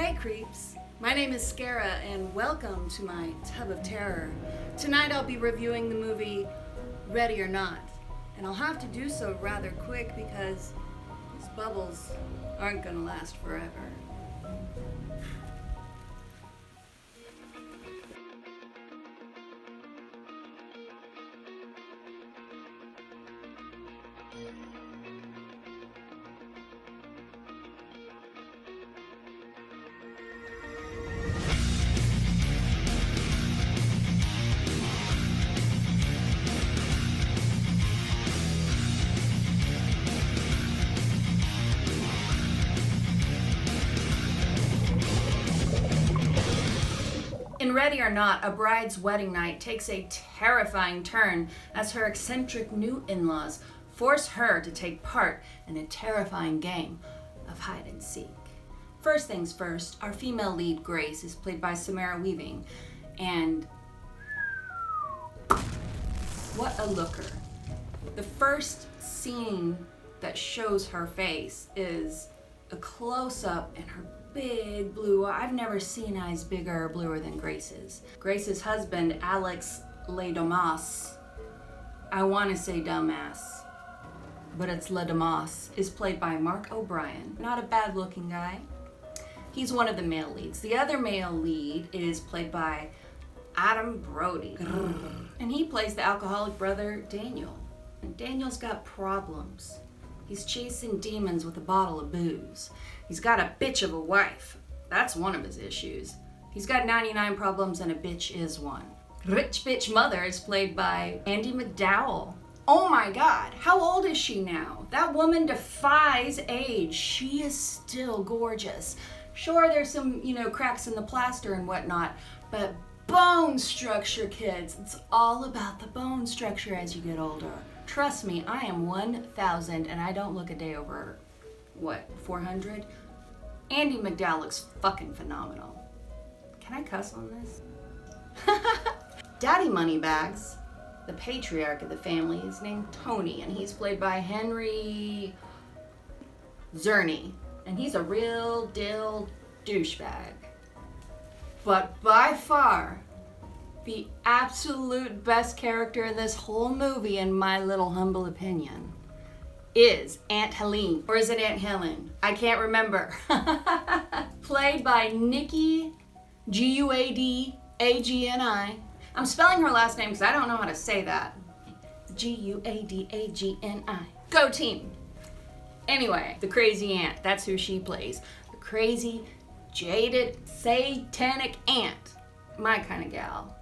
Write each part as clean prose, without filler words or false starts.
Hey creeps, my name is Scarah and welcome to my tub of terror. Tonight I'll be reviewing the movie Ready or Not, and I'll have to do so rather quick because these bubbles aren't gonna last forever. In Ready or Not, a bride's wedding night takes a terrifying turn as her eccentric new in-laws force her to take part in a terrifying game of hide and seek. First things first, our female lead, Grace, is played by Samara Weaving, and what a looker. The first scene that shows her face is a close-up and her big blue eye. I've never seen eyes bigger or bluer than Grace's. Grace's husband, Alex Le Damas, I want to say dumbass, but it's Le Damas, is played by Mark O'Brien. Not a bad looking guy. He's one of the male leads. The other male lead is played by Adam Brody, and he plays the alcoholic brother, Daniel. And Daniel's got problems. He's chasing demons with a bottle of booze. He's got a bitch of a wife. That's one of his issues. He's got 99 problems and a bitch is one. Rich bitch mother is played by Andie MacDowell. Oh my God, how old is she now? That woman defies age. She is still gorgeous. Sure, there's some, cracks in the plaster and whatnot, but bone structure, kids. It's all about the bone structure as you get older. Trust me, I am 1,000 and I don't look a day over, 400? Andie MacDowell looks fucking phenomenal. Can I cuss on this? Daddy Moneybags, the patriarch of the family, is named Tony, and he's played by Henry Czerny, and he's a real dill douchebag. But by far, the absolute best character in this whole movie, in my little humble opinion, is Aunt Helene. Or is it Aunt Helen? I can't remember. Played by Nikki Guadagni. I'm spelling her last name because I don't know how to say that. Guadagni. Go team. Anyway, the crazy aunt, that's who she plays. The crazy, jaded, satanic aunt. My kind of gal.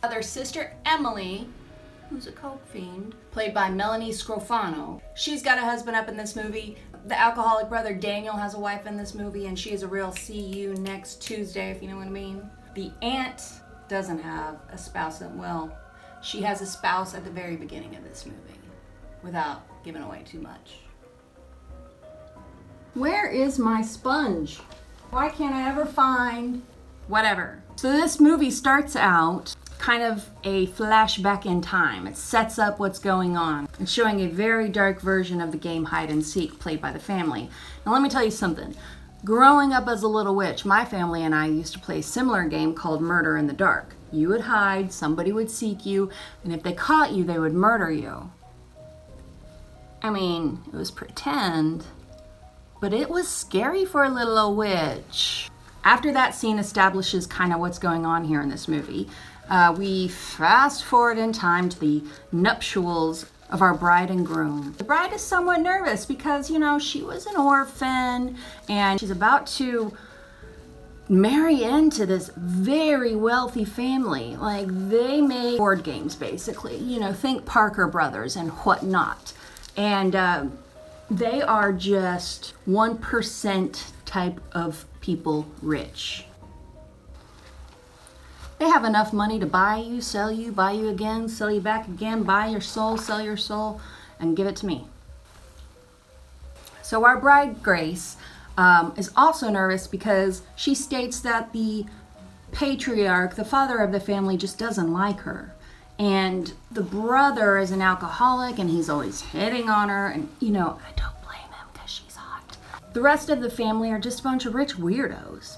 Other sister, Emily, who's a coke fiend, played by Melanie Scrofano. She's got a husband up in this movie. The alcoholic brother Daniel has a wife in this movie, and she is a real see you next Tuesday, if you know what I mean. The aunt doesn't have a spouse, well, she has a spouse at the very beginning of this movie, without giving away too much. Where is my sponge? Why can't I ever find... Whatever. So this movie starts out kind of a flashback in time. It sets up what's going on. It's showing a very dark version of the game hide and seek played by the family. Now let me tell you something. Growing up as a little witch, my family and I used to play a similar game called Murder in the Dark. You would hide, somebody would seek you, and if they caught you, they would murder you. I mean, it was pretend, but it was scary for a little old witch. After that scene establishes kind of what's going on here in this movie, we fast forward in time to the nuptials of our bride and groom. The bride is somewhat nervous because, she was an orphan and she's about to marry into this very wealthy family. Like, they make board games, basically. Think Parker Brothers and whatnot. And they are just 1% type of people rich. They have enough money to buy you, sell you, buy you again, sell you back again, buy your soul, sell your soul, and give it to me. So our bride, Grace, is also nervous because she states that the patriarch, the father of the family, just doesn't like her. And the brother is an alcoholic and he's always hitting on her, and I don't blame him because she's hot. The rest of the family are just a bunch of rich weirdos.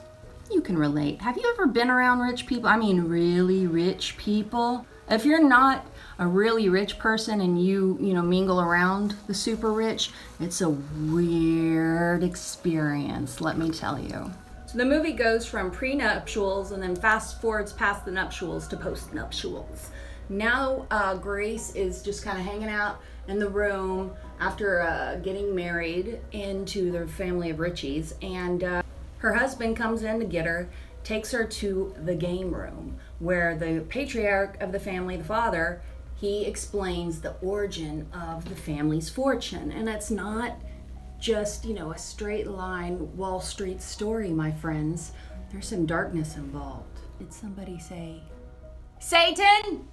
You can relate. Have you ever been around rich people? I mean, really rich people? If you're not a really rich person and you mingle around the super rich, it's a weird experience, let me tell you. So the movie goes from pre-nuptials and then fast forwards past the nuptials to post-nuptials. Now Grace is just kind of hanging out in the room after getting married into their family of richies, and her husband comes in to get her, takes her to the game room where the patriarch of the family, the father, he explains the origin of the family's fortune. And it's not just, a straight line Wall Street story, my friends. There's some darkness involved. Did somebody say, Satan?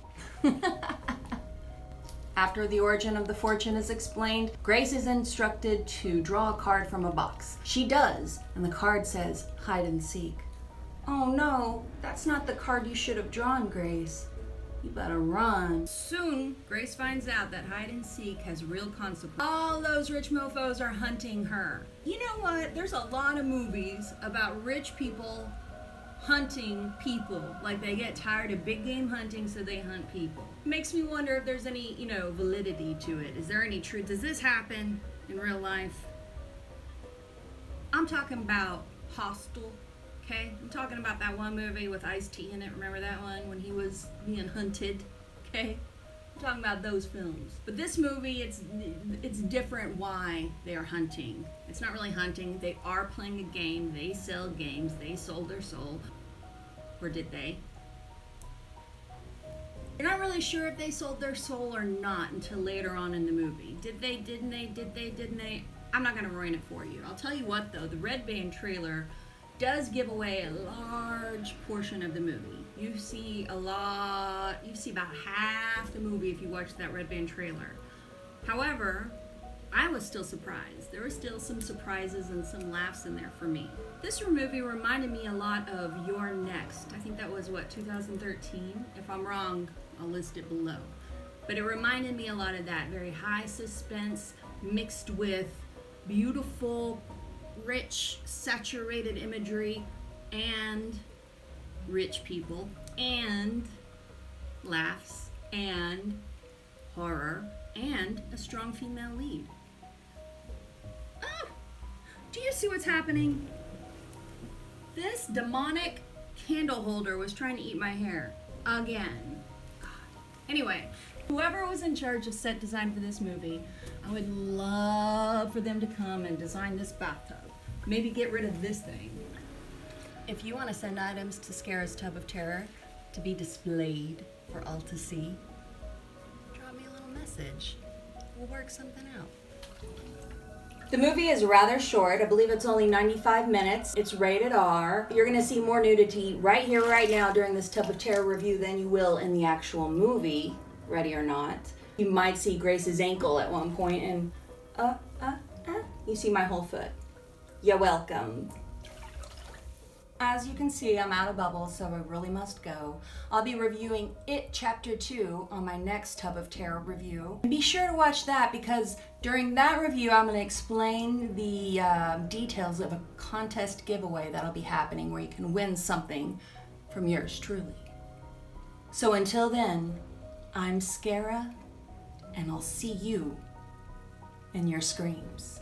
After the origin of the fortune is explained, Grace is instructed to draw a card from a box. She does, and the card says, hide and seek. Oh no, that's not the card you should have drawn, Grace. You better run. Soon, Grace finds out that hide and seek has real consequences. All those rich mofos are hunting her. You know what? There's a lot of movies about rich people hunting people. Like they get tired of big game hunting, so they hunt people. It makes me wonder if there's any, validity to it. Is there any truth? Does this happen in real life? I'm talking about Hostel. Okay, I'm talking about that one movie with Ice-T in it. Remember that one when he was being hunted? Okay, I'm talking about those films. But this movie, it's different why they are hunting. It's not really hunting. They are playing a game. They sell games. They sold their soul. Or did they? You're not really sure if they sold their soul or not until later on in the movie. Did they? Didn't they? Did they? Didn't they? I'm not going to ruin it for you. I'll tell you what, though. The Red Band trailer does give away a large portion of the movie. You see about half the movie if you watch that Red Band trailer. However, I was still surprised. There were still some surprises and some laughs in there for me. This movie reminded me a lot of You're Next. I think that was, 2013? If I'm wrong, I'll list it below. But it reminded me a lot of that. Very high suspense mixed with beautiful, rich, saturated imagery, and rich people, and laughs, and horror, and a strong female lead. Oh, do you see what's happening? This demonic candle holder was trying to eat my hair again. God. Anyway, whoever was in charge of set design for this movie, I would love for them to come and design this bathtub. Maybe get rid of this thing. If you want to send items to Scarah's Tub of Terror to be displayed for all to see, drop me a little message. We'll work something out. The movie is rather short. I believe it's only 95 minutes. It's rated R. You're going to see more nudity right here, right now during this Tub of Terror review than you will in the actual movie, Ready or Not. You might see Grace's ankle at one point and, you see my whole foot. You're welcome. As you can see, I'm out of bubbles, so I really must go. I'll be reviewing It Chapter 2 on my next Tub of Terror review. And be sure to watch that because during that review, I'm going to explain the details of a contest giveaway that'll be happening where you can win something from yours truly. So until then, I'm Scarah, and I'll see you in your screams.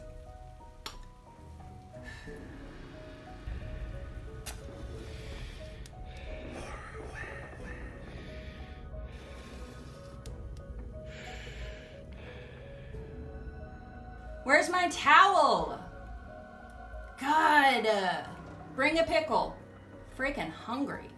Where's my towel? God, bring a pickle. Freaking hungry.